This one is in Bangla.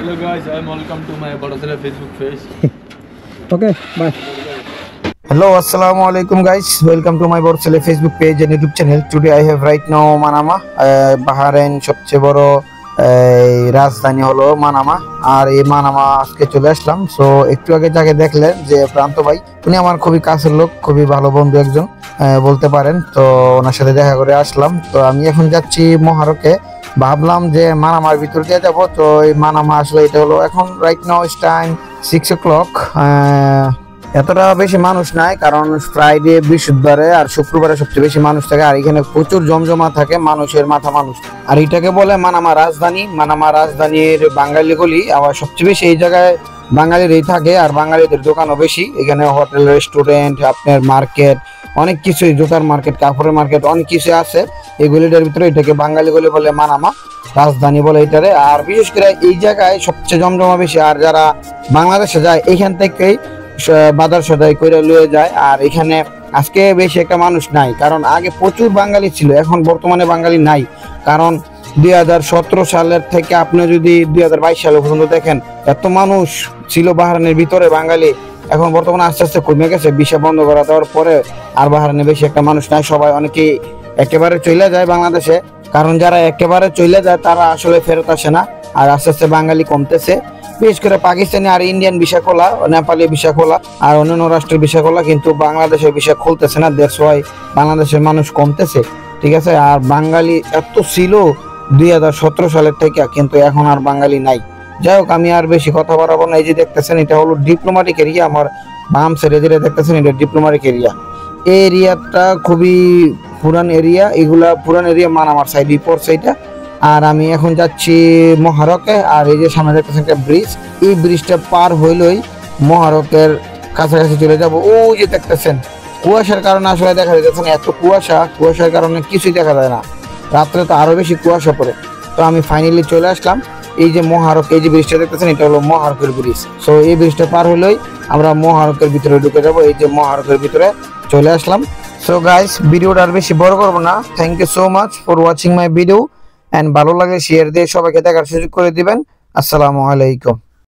Hello guys, I'm welcome to my Badasala Facebook page. Okay, bye. Hello, assalamu alaikum guys. Welcome to my Borsale Facebook page and YouTube channel. Today I have right now Manama, Bahrain সবচেয়ে বড় রাজধানী হলো মানামা। আর এই মানামা আজকে চলে আসলাম। সো একটু আগে যাকে দেখলেন যে প্রান্ত ভাই, উনি আমার খুবই কাছের লোক, খুবই ভালো বন্ধু একজন বলতে পারেন। তো ওনার সাথে দেখা করে আসলাম। তো আমি এখন যাচ্ছি মহারকে। ভাবলাম যে মানামার ভিতর দিয়ে যাবো। তো এই মানামা আসলে এটা হলো এখন right now is time 6 o'clock। এতটা বেশি মানুষ নাই, কারণ ফ্রাইডে, বৃহস্পতিবারে আর শুক্রবারে সবচেয়ে বেশি মানুষ থাকে। আর এখানে প্রচুর জমজমা থাকে, মানুষের মাথা মানুষ। আর এটাকে বলে মানামা রাজধানী। মানামা রাজধানীর বাঙালি গলি, আবার সবচেয়ে বেশি এই জায়গায় বাঙালিরই থাকে। আর বাঙালিদের দোকানও বেশি। এখানে হোটেল, রেস্টুরেন্ট, আপনার মার্কেট, অনেক কিছুই, জুতার মার্কেট, কাপড়ের মার্কেট, অনেক কিছু আছে। এগুলিটার ভিতরে এটাকে বাঙালি গলি বলে, মানামা রাজধানী বলে এটারে। আর বিশেষ করে এই জায়গায় সবচেয়ে জমজমা বেশি। আর যারা বাংলাদেশে যায় এখান থেকেই বাজার সদাই করে লয়ে যায়। আর এখানে আজকে বেশি একটা মানুষ নাই, কারণ আগে প্রচুর বাঙালি ছিল, এখন বর্তমানে বাঙালি নাই। কারণ 2017 সালের থেকে আপনি যদি 2022 সাল পর্যন্ত দেখেন, এত মানুষ ছিল বাহরাইনের ভিতরে বাঙালি। এখন বর্তমানে আস্তে আস্তে কমে গেছে, ভিসা বন্ধ করা দেওয়ার পরে আর বাহরাইনে বেশি একটা মানুষ নাই। সবাই অনেকেই একেবারে চলে যায় বাংলাদেশে, কারণ যারা একেবারে চলে যায় তারা আসলে ফেরত আসে না। আর আস্তে আস্তে বাঙালি কমতেছে, বিশেষ করে পাকিস্তানি আর ইন্ডিয়ান ভিসা খোলা, নেপালি ভিসা খোলা, আর অন্যান্য রাষ্ট্রের ভিসা খোলা, কিন্তু বাংলাদেশের ভিসা খুলতেছে না। দ্যাটস ওয়াই বাংলাদেশের মানুষ কমতেছে, ঠিক আছে। আর বাঙালি এত ছিল 2017 সালের থেকে, কিন্তু এখন আর বাঙালি নাই। যাই হোক, আমি আর বেশি কথা বাড়াবো না। এই যে দেখতেছেন, এটা হলো ডিপ্লোম্যাটিক এরিয়া। আমার বাম সাইডে যেটা দেখতেছেন, এটা ডিপ্লোম্যাটিক এরিয়া। এই এরিয়াটা খুবই পুরান এরিয়া। এগুলা পুরান এরিয়া মানামার সাইড, পর সাইডটা। আর আমি এখন যাচ্ছি মহারকে। আর এই যে সামনে দেখতেছেন একটা ব্রিজ, এই ব্রিজটা পার হইলেই মহারকের কাছাকাছি চলে যাব। ওই যে দেখতেছেন, কুয়াশার কারণে আসলে দেখা যাচ্ছে না, এত কুয়াশার কারণে কিছুই দেখা যায় না। রাত্রে তো আরো বেশি কুয়াশা পড়ে। তো আমি ফাইনালি চলে আসলাম। এই যে মহারক, এই যে ব্রিজটা দেখতেছেন, এটা হলো মহারকের ব্রিজ। সো এই ব্রিজটা পার হইলেই আমরা মহারকের ভিতরে ঢুকে যাব। এই যে মহারকের ভিতরে চলে আসলাম। সো গাইস, ভিডিওটা আর বেশি বড় করবো না। Thank you so much for watching my video. ভালো লাগলে শেয়ার দিয়ে সবাইকে দেখার সুযোগ করে দিবেন। আসসালামু আলাইকুম।